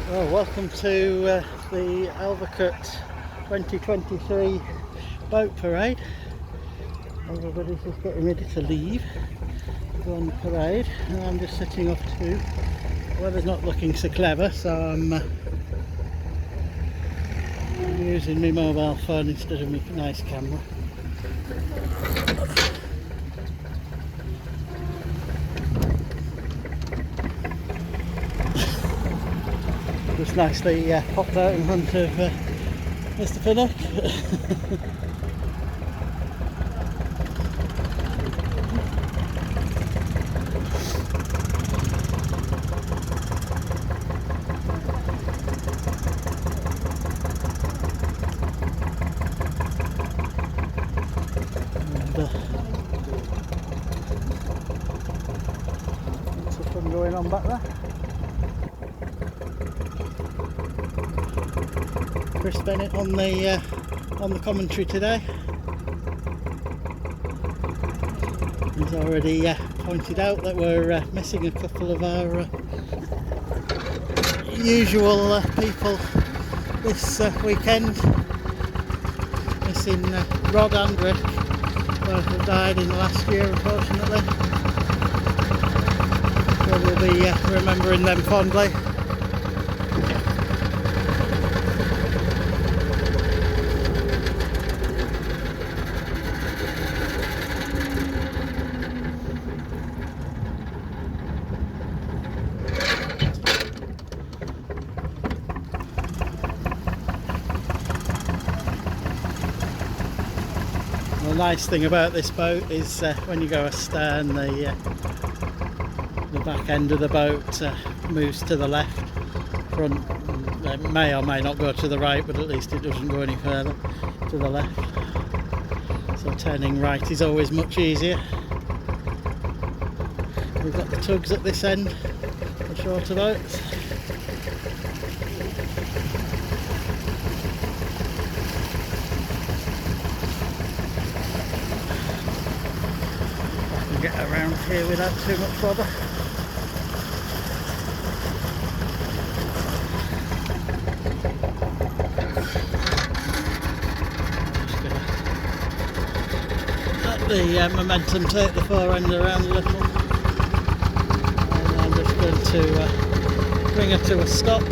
Well, welcome to the Alvecote 2023 boat parade. Everybody's just getting ready to leave to go on the parade, and I'm just sitting off too. The weather's not looking so clever, so I'm using my mobile phone instead of my nice camera. Just nicely popped out in front of Mr. Pinnock. Lots of fun going on back there. Chris Bennett on the commentary today. He's already pointed out that we're missing a couple of our usual people this weekend. Missing Rod and Rick, both have died in the last year, unfortunately. So we'll be remembering them fondly. The nice thing about this boat is when you go astern, the back end of the boat moves to the left. Front may or may not go to the right, but at least it doesn't go any further to the left. So turning right is always much easier. We've got the tugs at this end, the shorter boats. Get around here without too much bother. Just gonna let the momentum take the forend around a little, and I'm just going to bring her to a stop,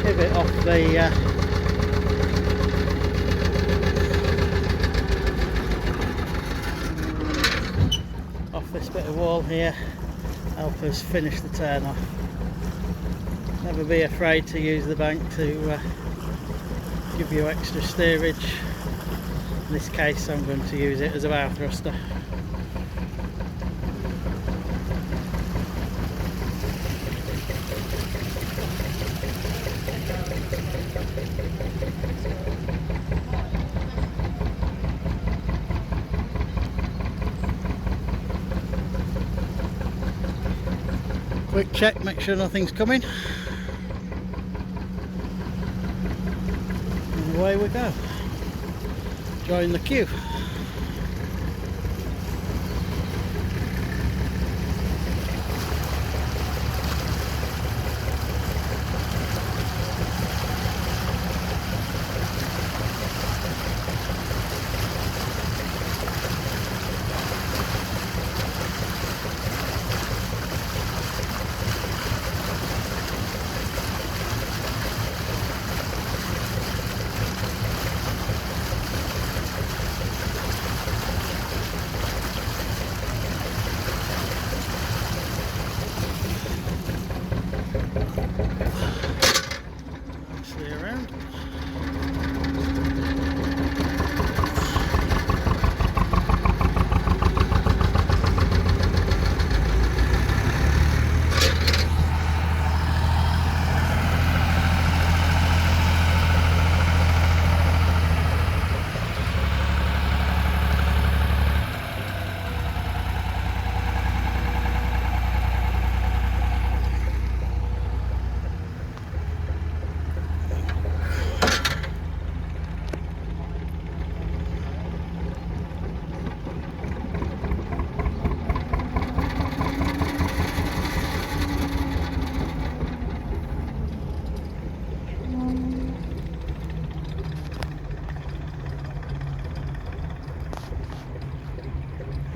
pivot off the this bit of wall here, help us finish the turn off. Never be afraid to use the bank to give you extra steerage. In this case I'm going to use it as a bow thruster. Quick check, make sure nothing's coming, and away we go. Join the queue.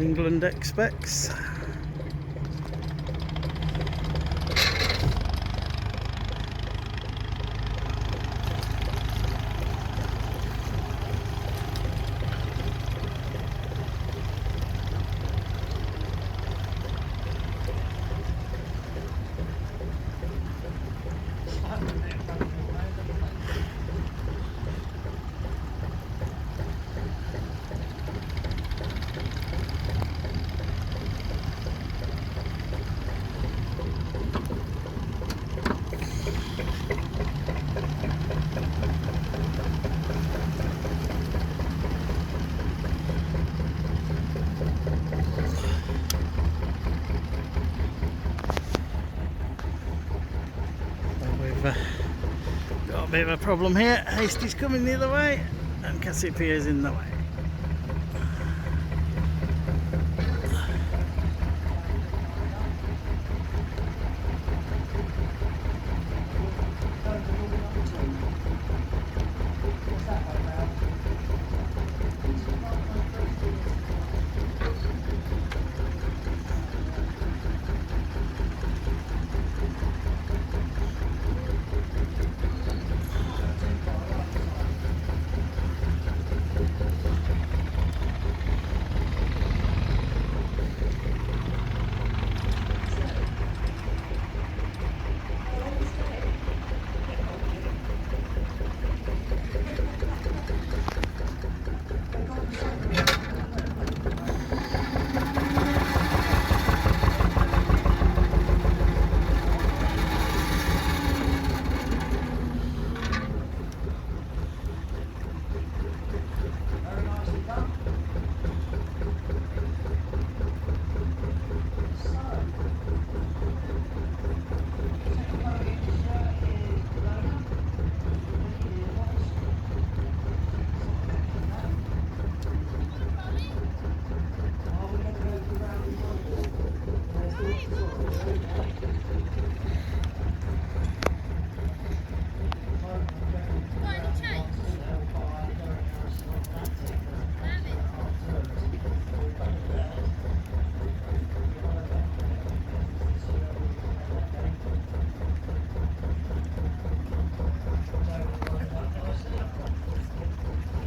England expects. Got a bit of a problem here. Hasty's coming the other way and Cassiopeia's in the way.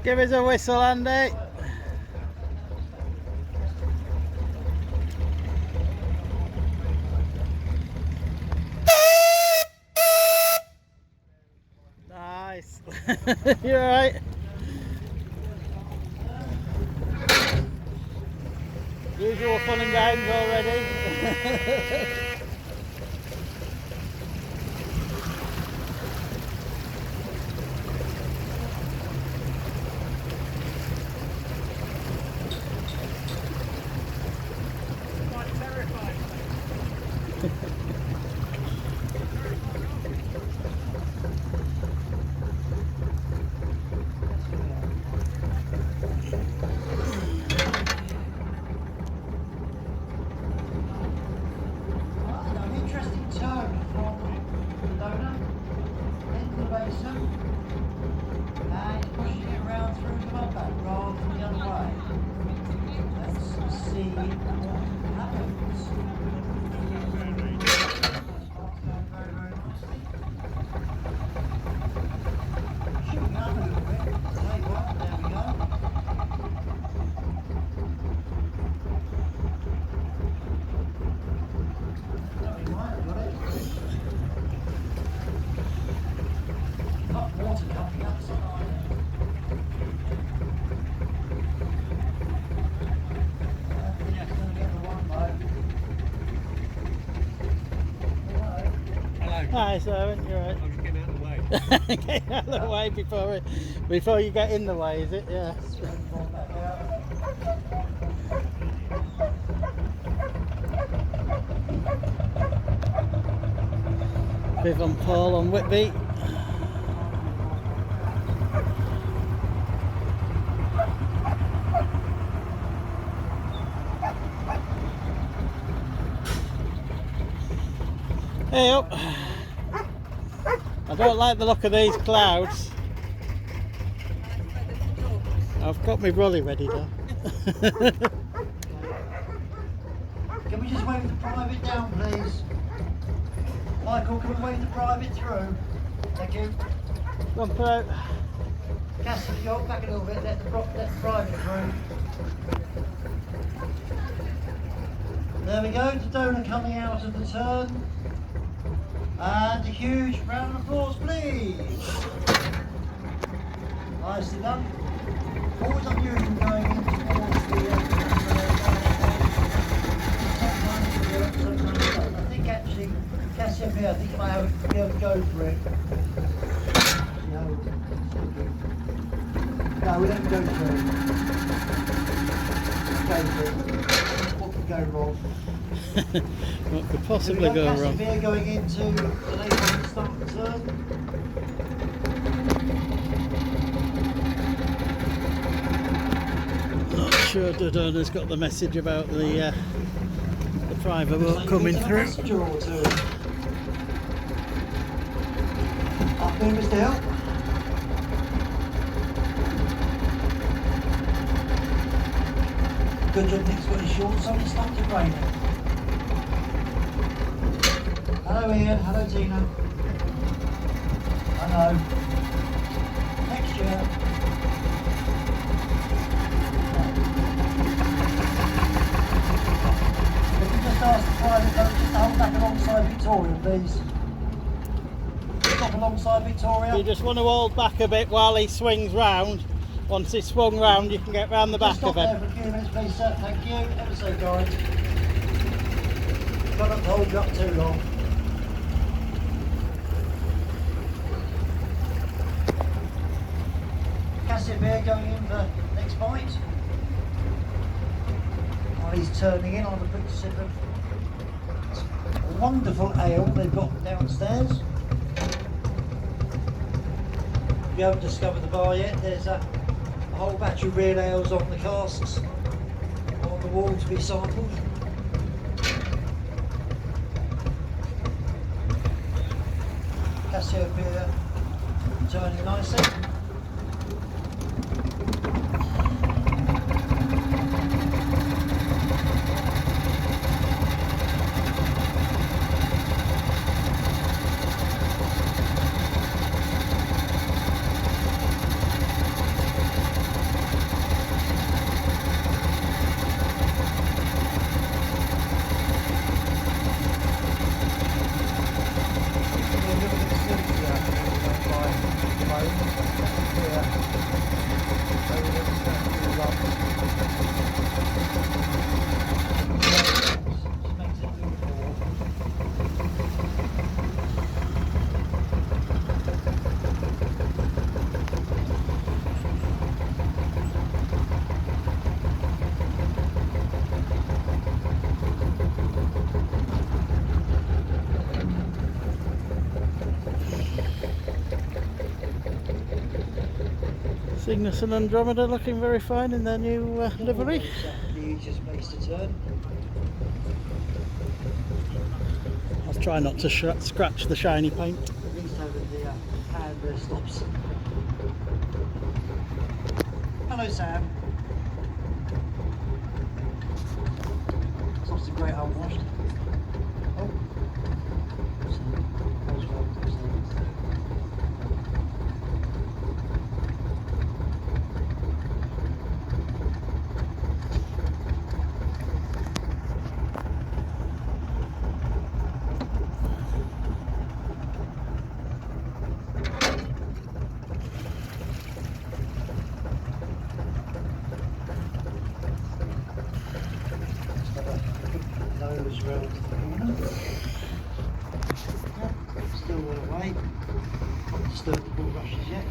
Give us a whistle, Andy. Nice. You alright? Usual fun and games already. Hi, Simon, you're right. I'm just getting out of the way. Get out of the way before you get in the way, is it? Yeah. Viv and Paul on Whitby. Hey up. I don't like the look of these clouds. I've got my brolly ready though. Can we just wave the private down, please? Michael, can we wave the private through? Thank you. Come through. Cassie, you're back a little bit. Let the private through. There we go. The donor coming out of the turn. And a huge round of applause, please. Nicely done. Always unusual going in towards the I think actually, Cassiopeia, I think you might be able to go for it. No, we don't go for it. Go for it. What could go wrong? What could possibly go wrong? Cassiopeia going into the late on the start of the turn. Not sure Dodona's got the message about the private boat coming through. Up there, Mr. Hill. Good job Nick's got his shorts on, it's stopped it raining. Hello Ian, hello Tina. I know. Next year. If you just ask the private boat just to hold back alongside Victoria, please. Stop alongside Victoria. You just want to hold back a bit while he swings round. Once he's swung round, you can get round the back of him. Stop there for a few minutes, please, sir. Thank you. Ever so kind. Try not to hold you up too long. Cassiopeia going in for next bite. While he's turning in, I'll have a quick sip of a wonderful ale they've got downstairs. If you haven't discovered the bar yet, there's a whole batch of real ales on the casks on the wall to be sampled. Cassiopeia turning nicely. Cygnus and Andromeda looking very fine in their new livery. The easiest place to turn. I'll try not to scratch the shiny paint. At least over the hand stops. Hello Sam. It's obviously great unwashed. Oh. Nose round the corner. Yep, still well away. Not disturbed the ball rushes yet.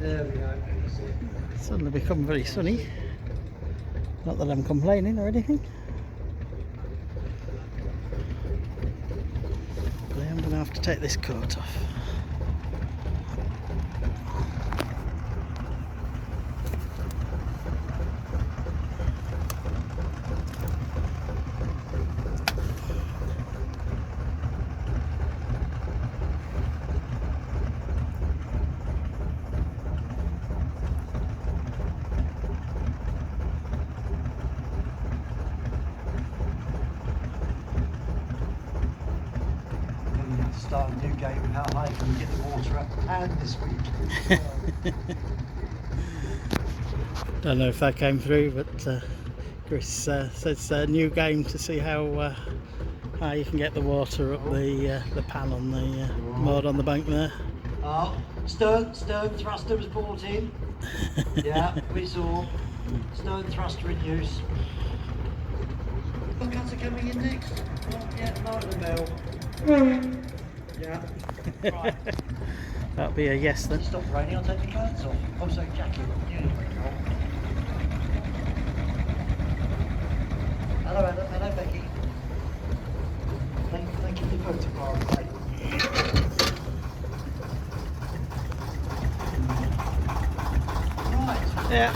There we go. That's it. Suddenly become very sunny. Not that I'm complaining or anything. But I am going to have to take this coat off. we get the water up and this week. Don't know if that came through, but Chris says new game to see how you can get the water up the pan on the mud on the bank there. Oh, stern thruster was brought in. Yeah, we saw stern thruster in use. The cutter coming in next. Oh, yeah, light the bell. Yeah. Right. That'll be a yes then. Stop raining, I'll take the curtains off. Oh, sorry, jacket. Hello Becky. Thank you for the photograph. Right. Yeah.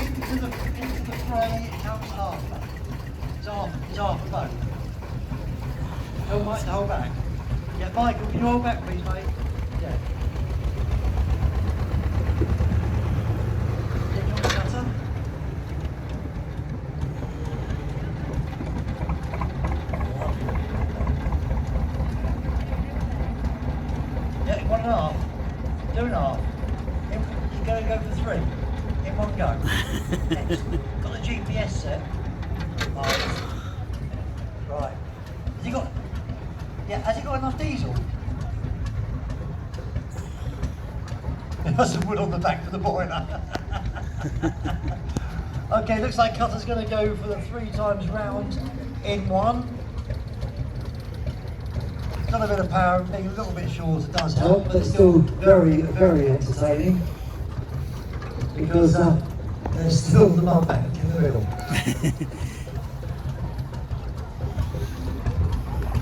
Into the fray comes Arthur. It's Arthur boat. Oh, Mike, hold back. Yeah, Michael, can you hold back please, mate? Yeah. Get your cutter. Yeah, 1.5. 2.5. You're going to go for 3 in one go. Excellent. Got the GPS set. Right. Has he got? Yeah. Has he got enough diesel? There's some wood on the back of the boiler. Okay, looks like cutter's going to go for the 3 times round in one. Got a bit of power, being a little bit short, it does help, but it's still very, very entertaining because there's still the mud bank in the middle.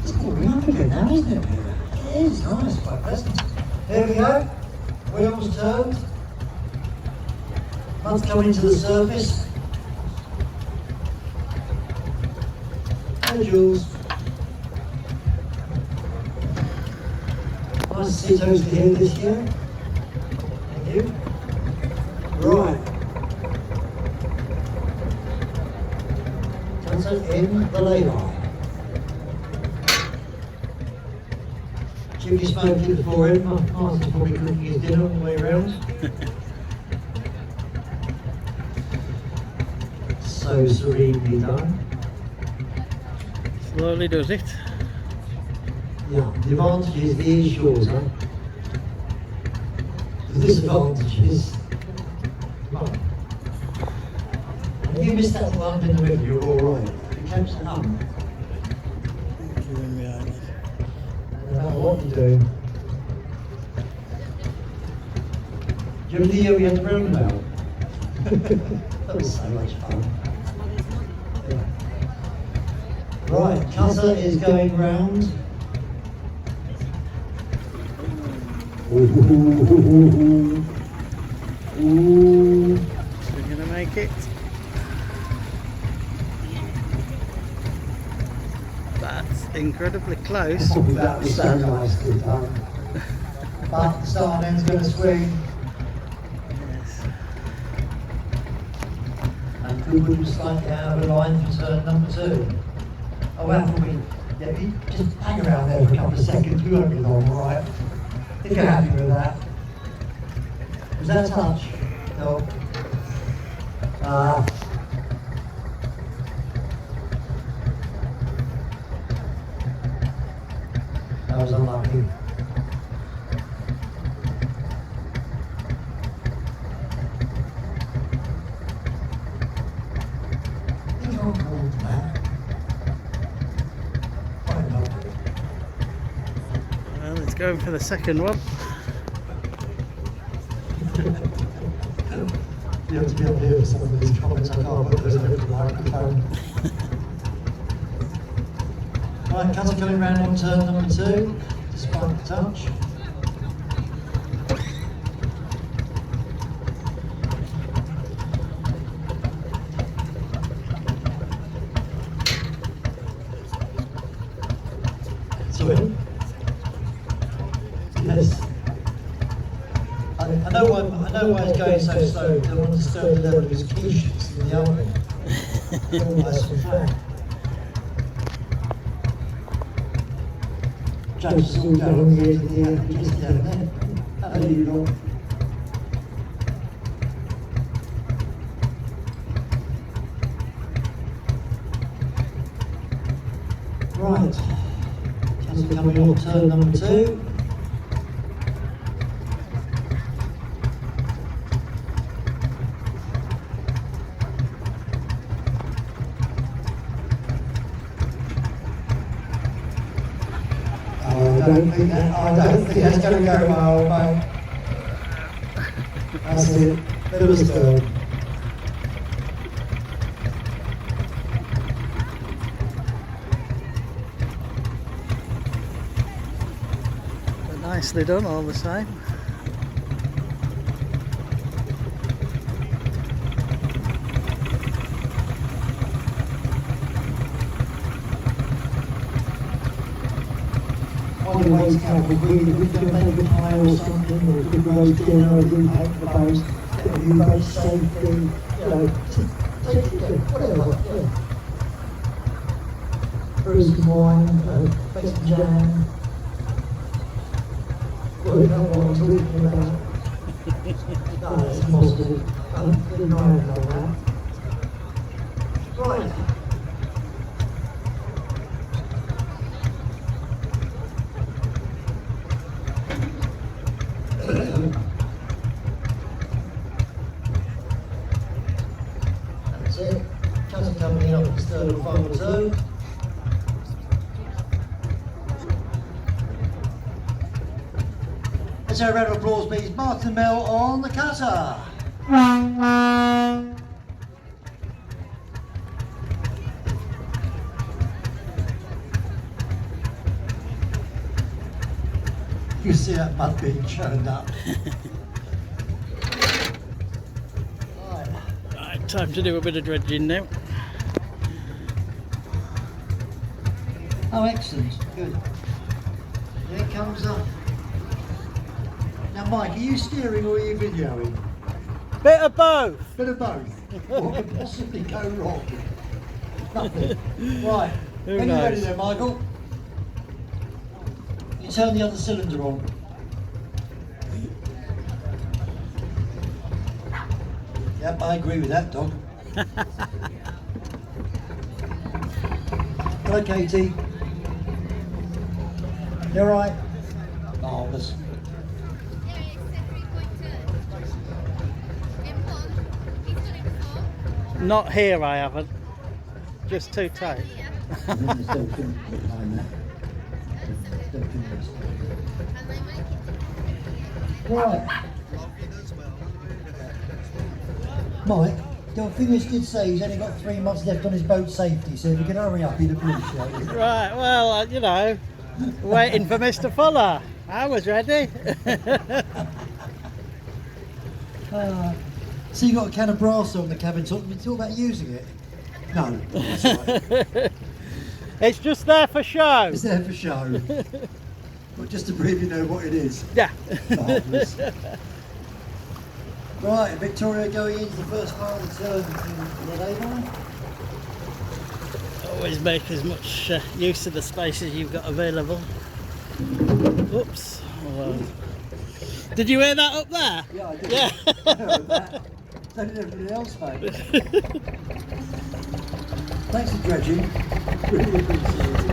It's cooling up again now, isn't it? It is nice, quite pleasant. Here we go, wheels turned, mud's coming to the surface. And Jules. Nice to see Toasty here this year. Thank you. Right. Thompson in the lay line. Jimmy smoking before him. Martin's probably cooking his dinner all the way around. So serenely done. Slowly does it. Yeah, the advantage is it is shorter. The disadvantage is mud. If you missed that lump in the middle, you're alright. If you catch the lump, no matter what you do. Do you remember the year we had the roundabout? That was so much fun. Yeah. Right, cutter is going round. Ooh. So we're gonna make it. That's incredibly close. That was so nicely done. But the start end's going to swing. Yes. And Google was slightly out of the line for turn number 2. Oh, Appleby, yeah, you just hang around there for a couple of seconds. We won't be long, alright? If you're happy with that. Was that a touch? No. That was unlucky. These are all cool, man. Quite lovely. Well, it's going for the second one. You have to be able to hear some of these comments. I can't put those over the microphone. Right, cutter coming round on turn number 2, despite the touch. Sorry. Yes. I know why it's going so slow. I want to disturb the level of his quiches in the opening. Almost from flag. judges all down on the edge of the air, just down there. How do you lot? Right, just coming off turn number 2. I don't think that's going to go well, mate. That's it. Bit of a stir. But nicely done all the same. On your way to Calvary, if we can make a pie or something, or a good roast dinner, or impact the boat, get a new boat safety, you know, take it, whatever, yeah. Brew some wine, make some jam. Well, you know what I'm talking about. No, that's impossible. Didn't know about that. Right. That's it. Just coming up the third and final turn. Let's have a round of applause, please. Martin and Mel on the cutter. You see that mud being churned up. Right, time to do a bit of dredging now. Oh, excellent. Good. Here comes up. Now, Mike, are you steering or are you videoing? Bit of both. Bit of both. What could possibly go wrong? Nothing. Right. Who When you're ready knows? there, Michael, you turn the other cylinder on. Yep, I agree with that, dog. Hello, Katie. You all right? Marvellous. Not here, I haven't. Just too tight. Right. Mike, the fingers did say he's only got 3 months left on his boat safety, so if you can hurry up, he'd appreciate it. Right, well, you know, waiting for Mr. Fuller. I was ready. So you got a can of brass on the cabin top. Did you talk about using it? No, that's all right. It's just there for show. It's there for show. But just to really know what it is. Yeah. Marvellous. Right, Victoria going into the first final turn in the lay-by. Always make as much use of the spaces you've got available. Oops. Oh, did you hear that up there? Yeah, I did. Yeah. I heard that. So did everybody else, mate. Thanks for dredging. Really appreciate it.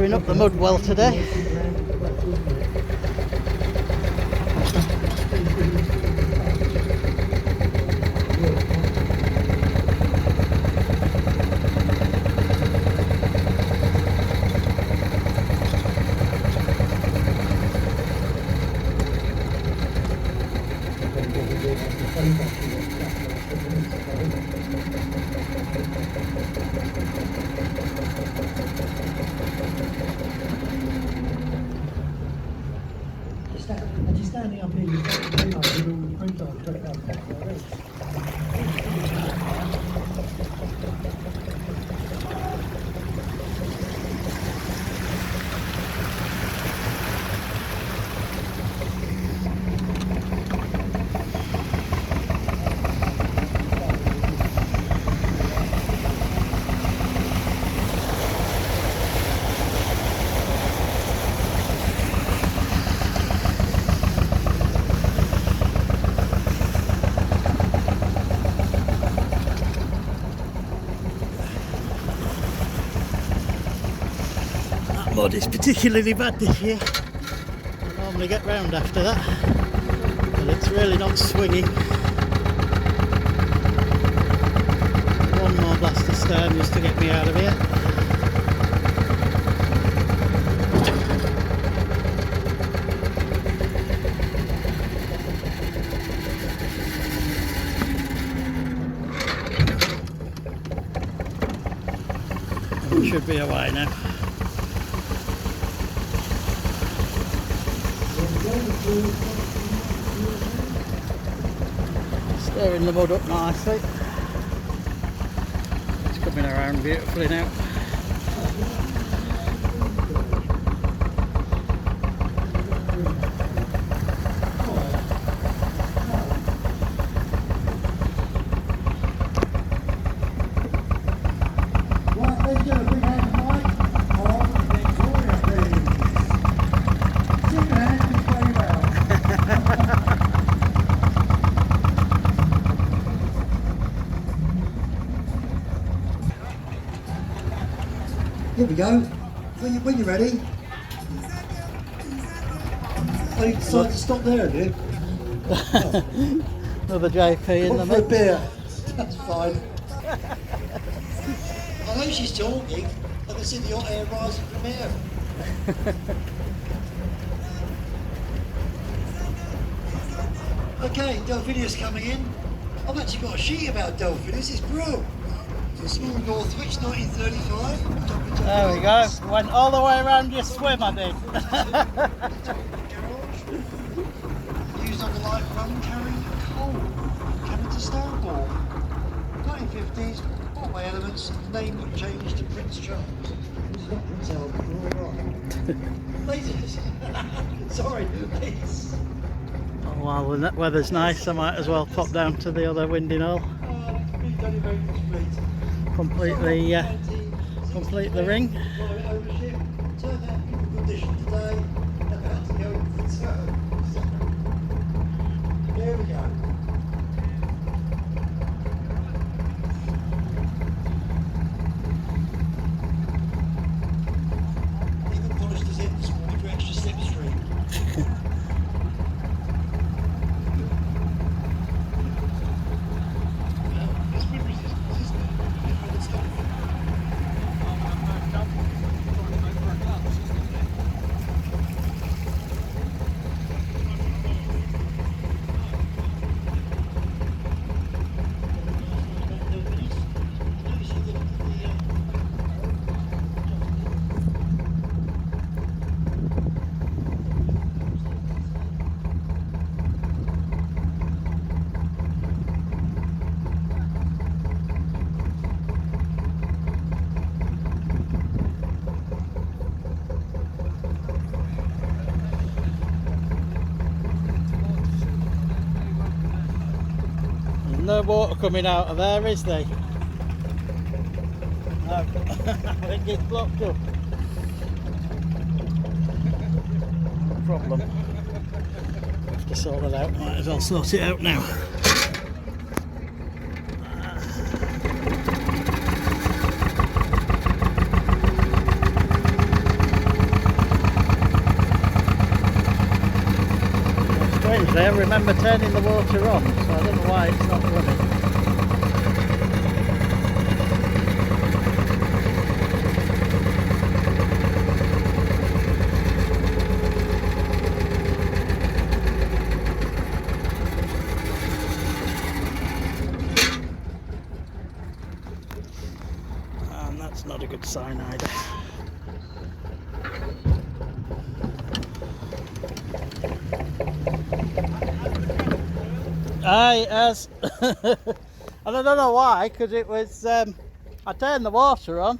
Stirring up the mud well today. And you're standing up here, you're standing up with all the print on straight up. Mud is particularly bad this year. I normally get round after that, but it's really not swinging. One more blast of stern just to get me out of here. It should be away now. Stirring the mud up nicely. It's coming around beautifully now. Here we go. When you're ready. Oh, you decided to stop there, have you? Another JP in the For a mix. beer. That's fine. I know she's talking. I can see the hot air rising from here. Okay, Delphinius coming in. I've actually got a sheet about Delphinius. It's brilliant. Small Northwich, 1935. There we go. Went all the way around your swim, I did. Used on the light run carrying coal. Canada Starboard. 1950s, bought by Elements, name got changed to Prince Charles. This is not Prince Albert, all right. Ladies, sorry, ladies. Oh, while the weather's nice, I might as well pop down to the other winding hole. Completely complete the ring. Ownership turned out in good condition today and had to go for return. There we go. Even polished his in this morning for extra slipstream. No water coming out of there, is there? No. I think it's blocked up. No problem. Have to sort it out. Might as well sort it out now. I remember turning the water on, so I don't know why it's not running. And that's not a good sign either. Aye, as and I don't know why, because it was I turned the water on.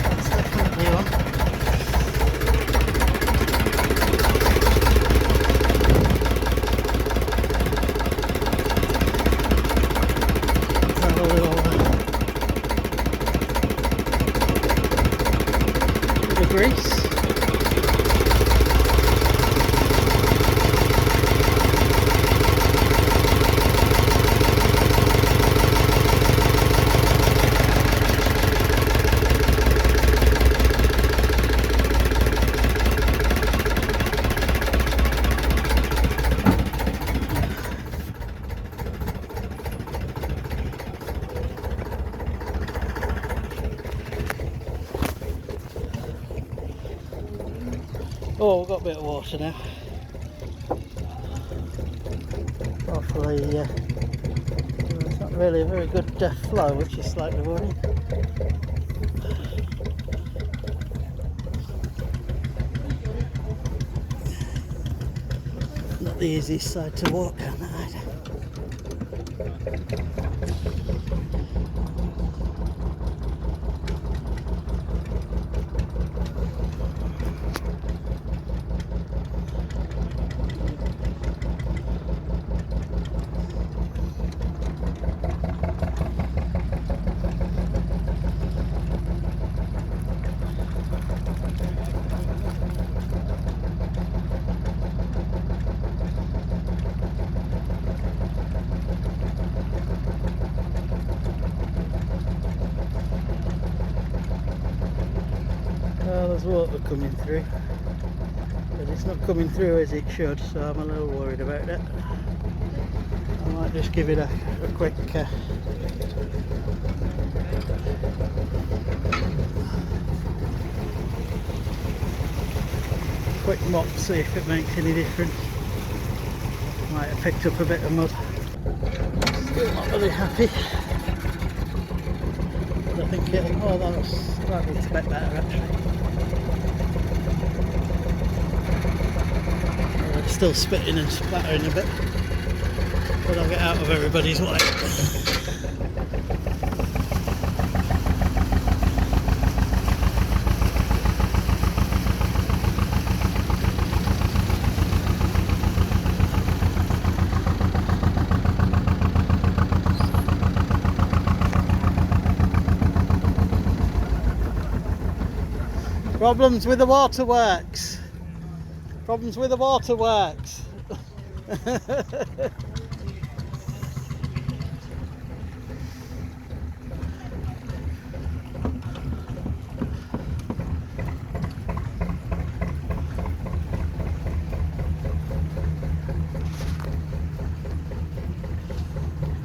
That's definitely on. Have a little bit of grease. Oh, we've got a bit of water now. Hopefully, it's not really a very good flow, which is slightly worrying. Not the easiest side to walk down that either. Well, there's water coming through, but it's not coming through as it should, so I'm a little worried about it. I might just give it a quick mop, see if it makes any difference. Might have picked up a bit of mud. Still not really happy. But I think it'll, that looks a bit better actually. It's still spitting and splattering a bit, but I'll get out of everybody's way. Problems with the waterworks. Problems with the waterworks.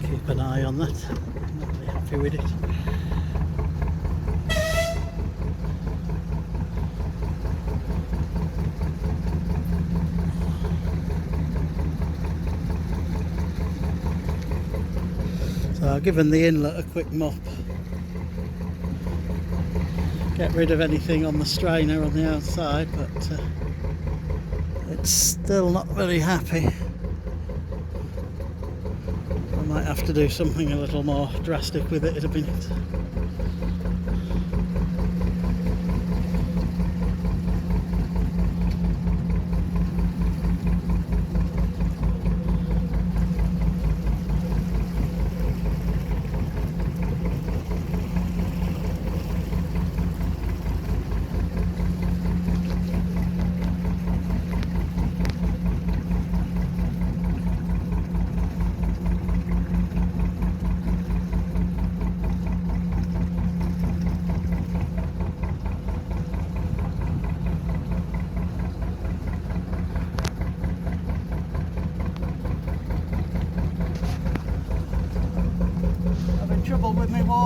Keep an eye on that. I'm not really happy with it. So I've given the inlet a quick mop. Get rid of anything on the strainer on the outside, but it's still not very happy. I might have to do something a little more drastic with it in a minute.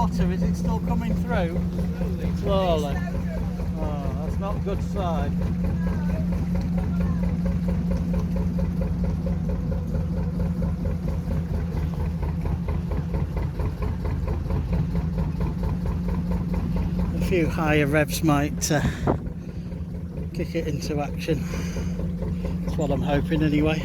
water? Is it still coming through? Slowly. Oh, that's not a good sign. A few higher revs might kick it into action. That's what I'm hoping anyway.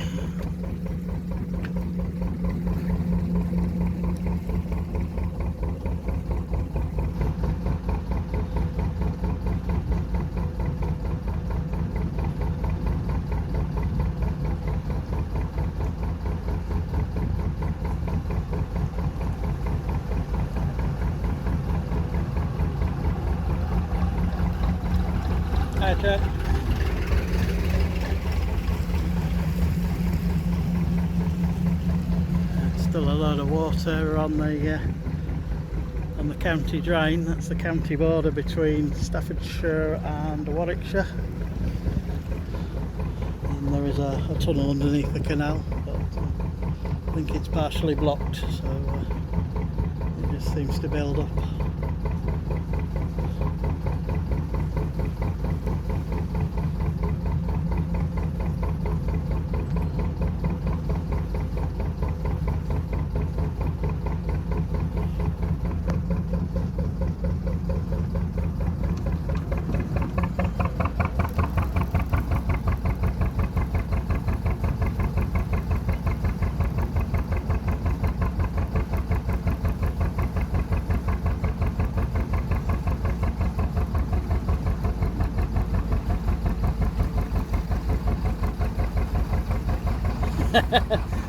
Hi, Jack. Still a lot of water on the county drain. That's the county border between Staffordshire and Warwickshire. And there is a tunnel underneath the canal, but I think it's partially blocked, so it just seems to build up.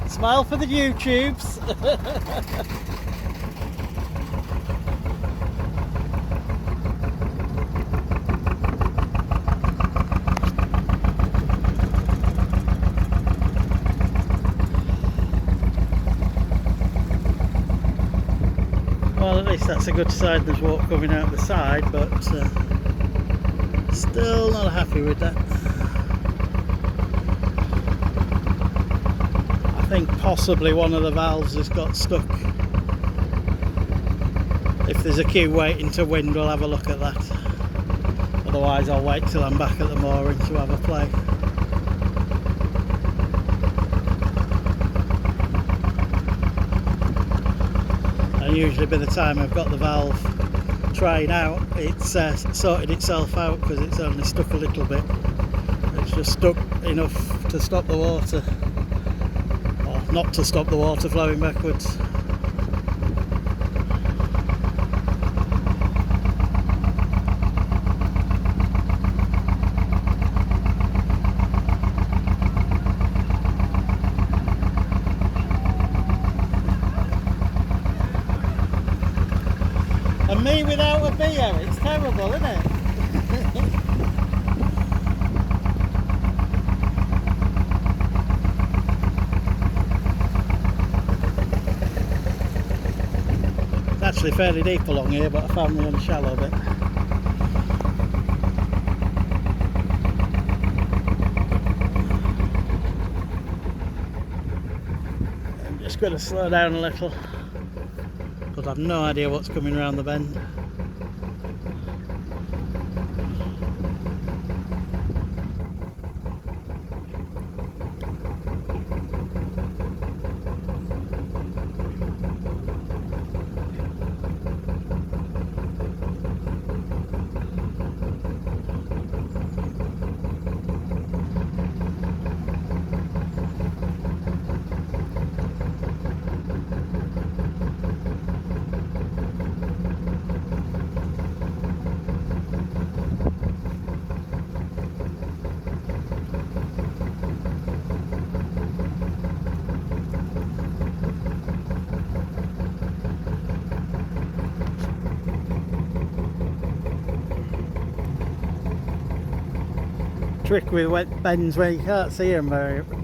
Smile for the YouTubes. Well, at least that's a good sign there's water coming out the side, but still not happy with that. I think possibly one of the valves has got stuck. If there's a queue waiting to wind, we'll have a look at that. Otherwise I'll wait till I'm back at the mooring to have a play. And usually by the time I've got the valve train out, it's sorted itself out because it's only stuck a little bit. It's just stuck enough to stop the water. Not to stop the water flowing backwards. And me without a beer, it's terrible, isn't it? Actually fairly deep along here, but I found me on a shallow bit. I'm just going to slow down a little because I've no idea what's coming around the bend. Trick with wet bends where you can't see them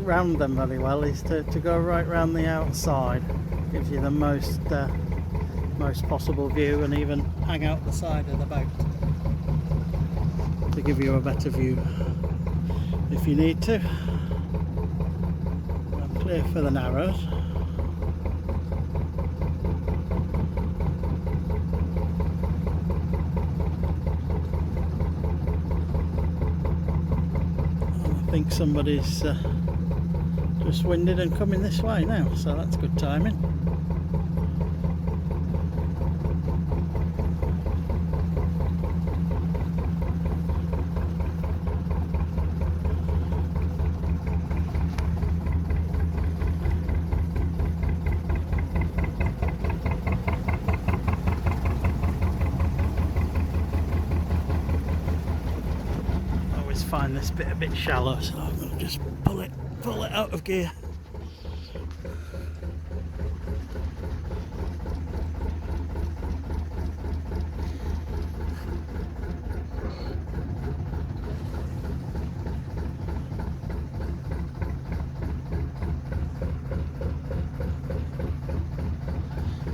round them very well is to go right round the outside. Gives you the most possible view, and even hang out the side of the boat to give you a better view if you need to. I'm clear for the narrows. think somebody's just winded and coming this way now, so that's good timing. Find this bit a bit shallow, so I'm going to just pull it out of gear.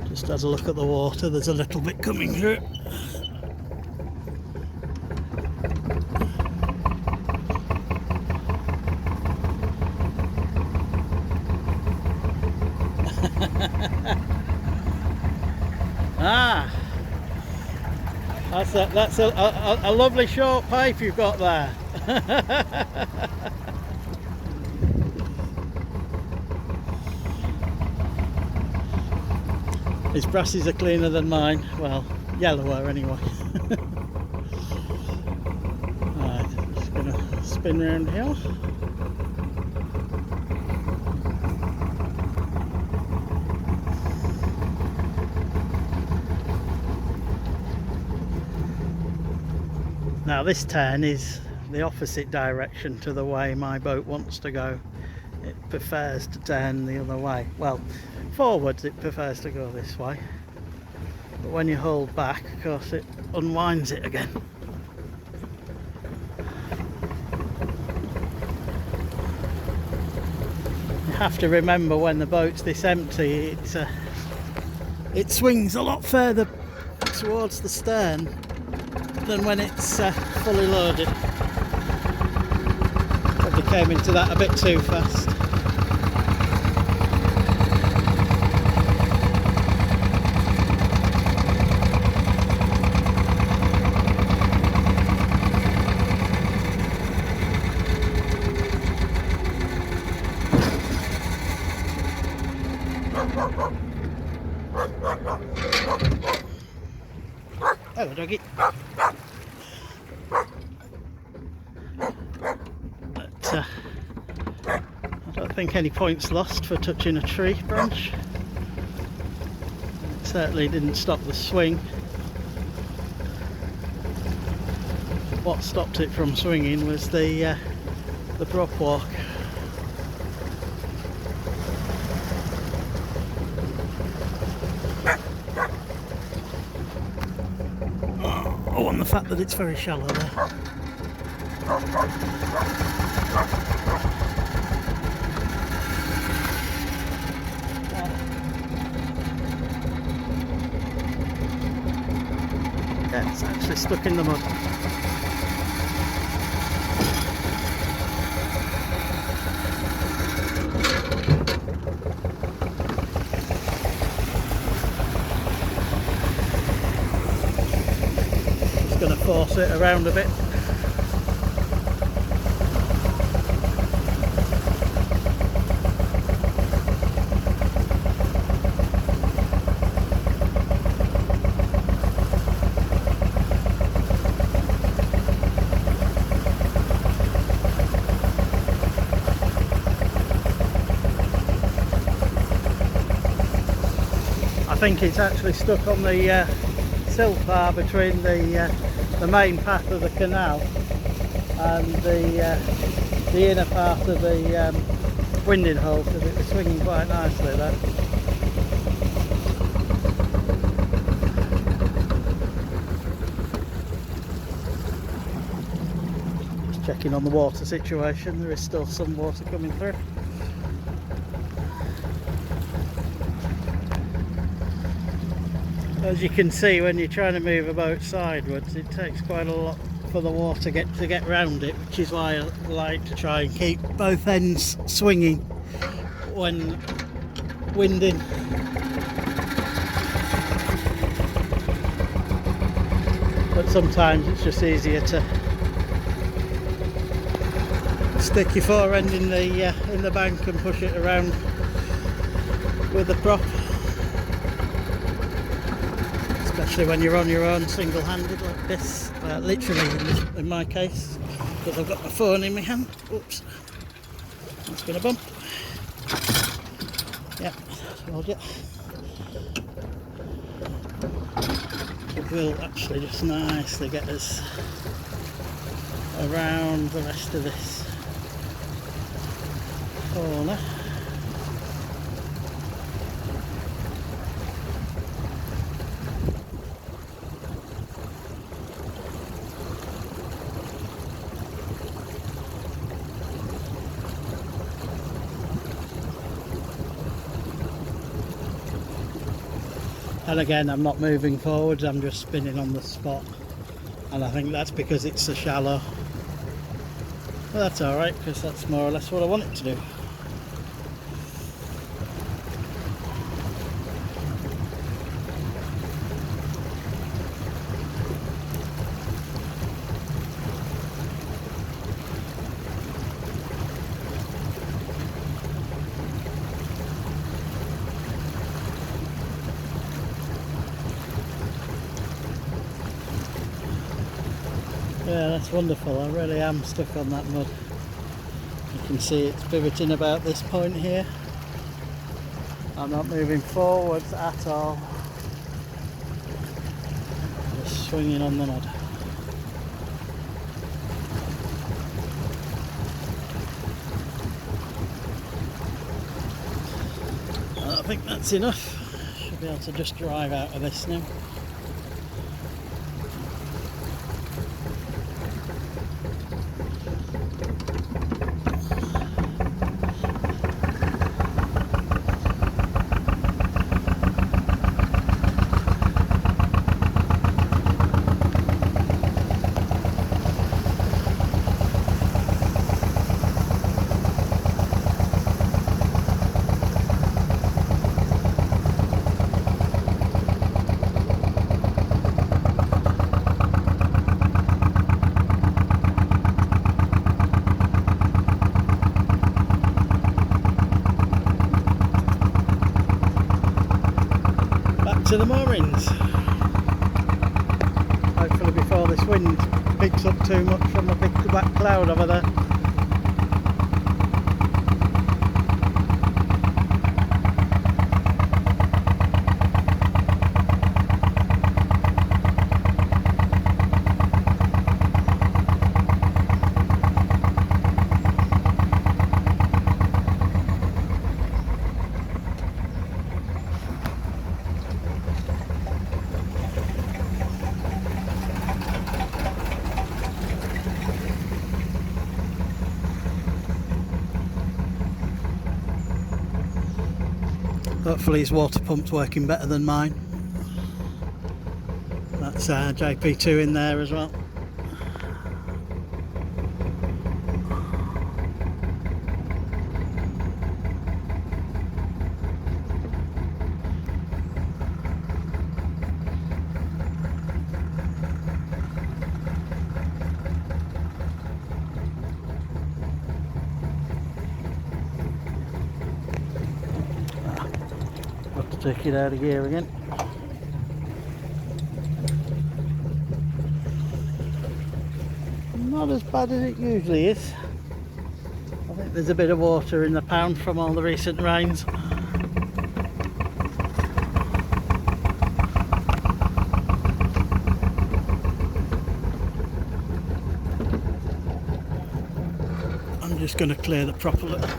Just as a look at the water, there's a little bit coming through. Ah, that's a lovely short pipe you've got there. His brasses are cleaner than mine, well, yellower anyway. Right, just gonna spin round here. Now this turn is the opposite direction to the way my boat wants to go. It prefers to turn the other way. Well, forwards it prefers to go this way. But when you hold back, of course, it unwinds it again. You have to remember when the boat's this empty, it swings a lot further towards the stern than when it's fully loaded. Probably came into that a bit too fast. Hello, doggy. But I don't think any points lost for touching a tree branch. It certainly didn't stop the swing. What stopped it from swinging was the prop walk. Oh, and the fact that it's very shallow there. Yeah, it's actually stuck in the mud. Just going to force it around a bit. I think it's actually stuck on the silt bar between the main path of the canal and the inner part of the winding hole, because it was swinging quite nicely there. Just checking on the water situation, there is still some water coming through. As you can see, when you're trying to move a boat sideways, it takes quite a lot for the water to get round it, which is why I like to try and keep both ends swinging when winding. But sometimes it's just easier to stick your forend in the bank and push it around with the prop, especially when you're on your own single-handed like this, literally in my case, because I've got my phone in my hand. Oops, that's been a bump. Yeah, told you. It will actually just nicely get us around the rest of this corner. And again, I'm not moving forwards, I'm just spinning on the spot, and I think that's because it's so shallow. But that's alright, because that's more or less what I want it to do. Yeah, that's wonderful. I really am stuck on that mud. You can see it's pivoting about this point here. I'm not moving forwards at all. Just swinging on the mud. I think that's enough. Should be able to just drive out of this now. To the moorings. Hopefully before this wind picks up too much from the big black cloud over there. Hopefully his water pump's working better than mine. That's JP2 in there as well. Take it out of gear again. Not as bad as it usually is. I think there's a bit of water in the pound from all the recent rains. I'm just going to clear the prop a little.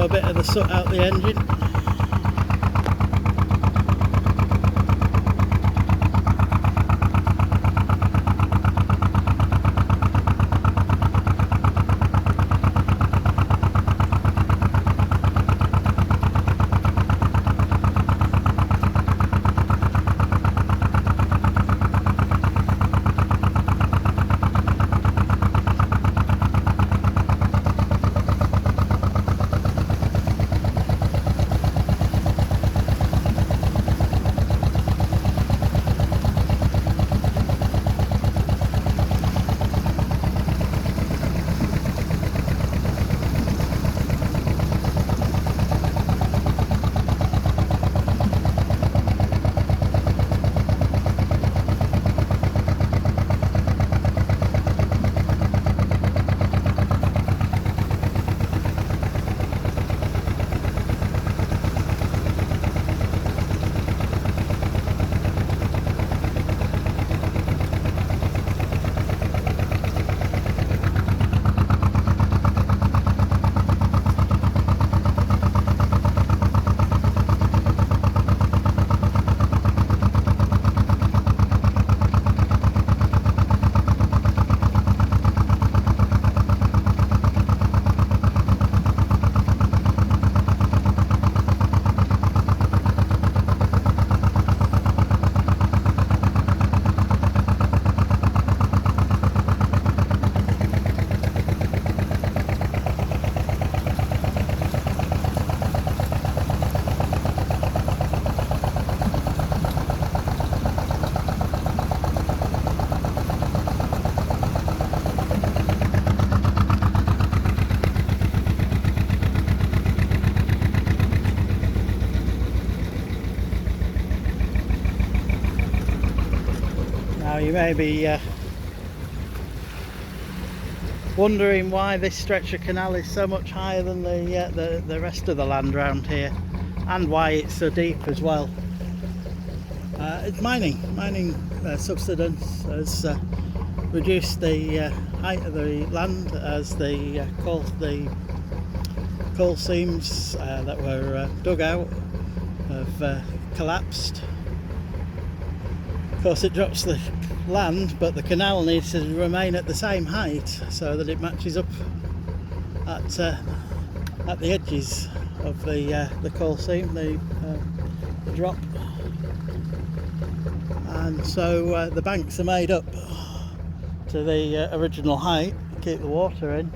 blow a bit of the soot out the engine. You may be wondering why this stretch of canal is so much higher than the rest of the land around here, and why it's so deep as well. It's mining subsidence has reduced the height of the land as the coal seams that were dug out have collapsed. Of course, it drops the land, but the canal needs to remain at the same height so that it matches up at the edges of the coal seam, the drop, and so the banks are made up to the original height to keep the water in,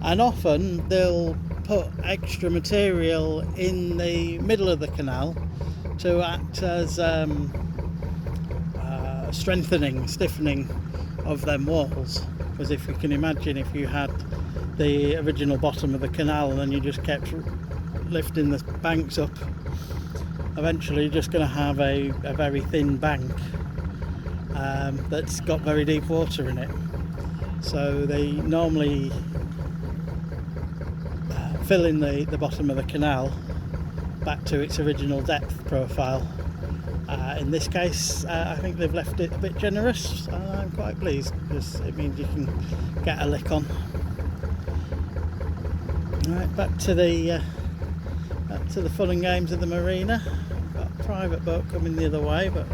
and often they'll put extra material in the middle of the canal to act as stiffening of them walls. Because if you can imagine, if you had the original bottom of the canal and then you just kept lifting the banks up, eventually you're just going to have a very thin bank that's got very deep water in it. So they normally fill in the bottom of the canal back to its original depth profile. In this case, I think they've left it a bit generous, and I'm quite pleased because it means you can get a lick on. Right, back to the fun and games of the marina. Got a private boat coming the other way, but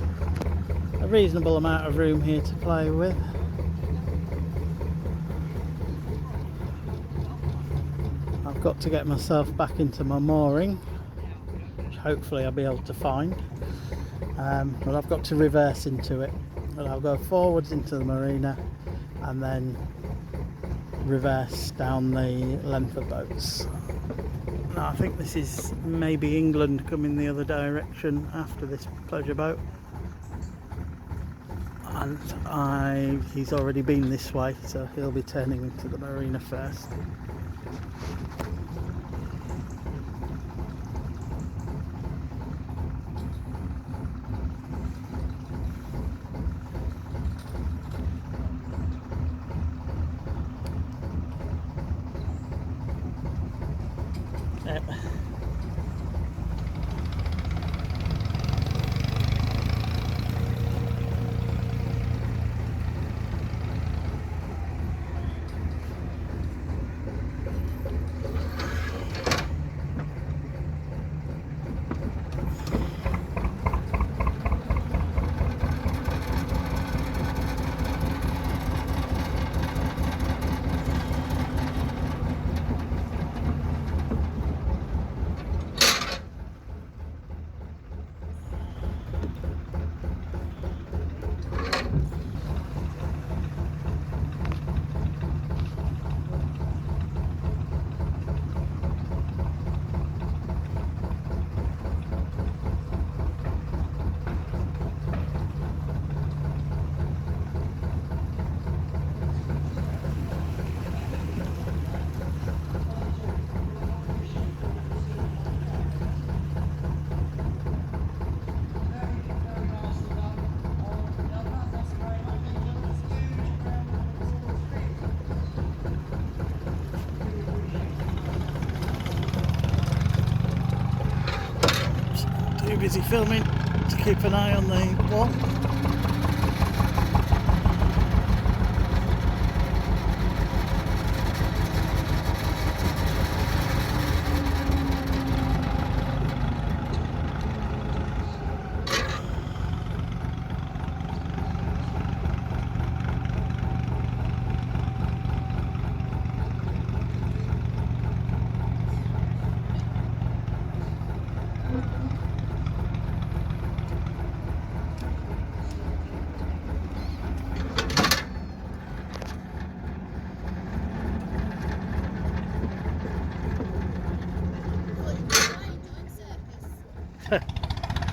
a reasonable amount of room here to play with. I've got to get myself back into my mooring, which hopefully I'll be able to find. But I've got to reverse into it. But I'll go forwards into the marina and then reverse down the length of boats. Now I think this is maybe England coming the other direction after this pleasure boat, and he's already been this way, so he'll be turning into the marina first. too busy filming to keep an eye on the wall.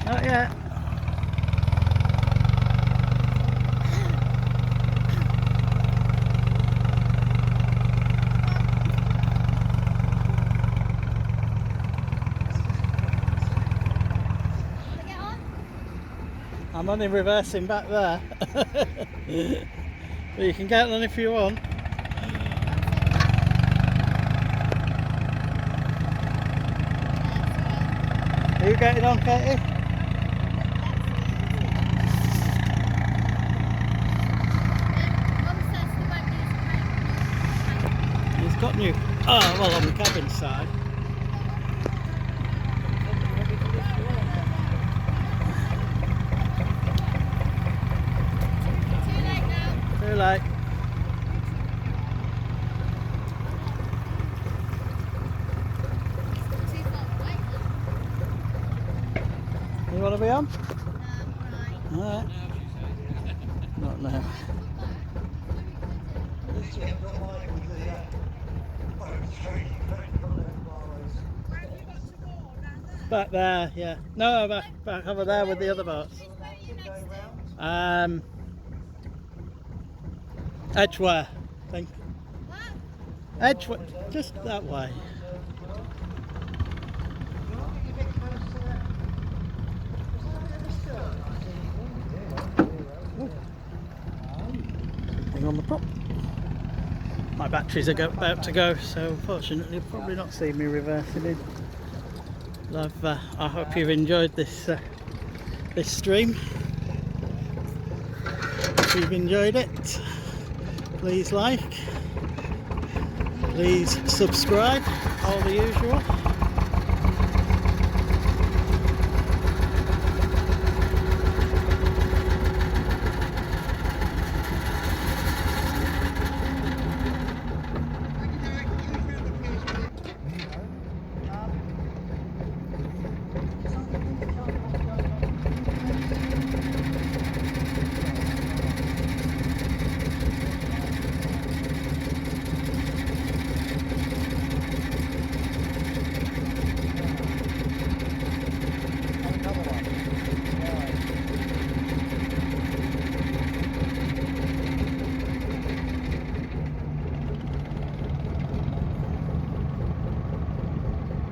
Not yet. I'm only reversing back there. But you can get on if you want. Are you getting on, Katie? He's got new. Oh, well, on the cabin side. Too late now. Too late. Too far away now. You want to be on? Right. Alright. Not now. Back there, yeah. No, back over there with the other boats. Edgeware, I think. Edgeware, just that way. Thing on the prop. My batteries are about to go, so unfortunately you'll probably not see me reversing in. I hope you've enjoyed this this stream. If you've enjoyed it, please like, please subscribe, all the usual.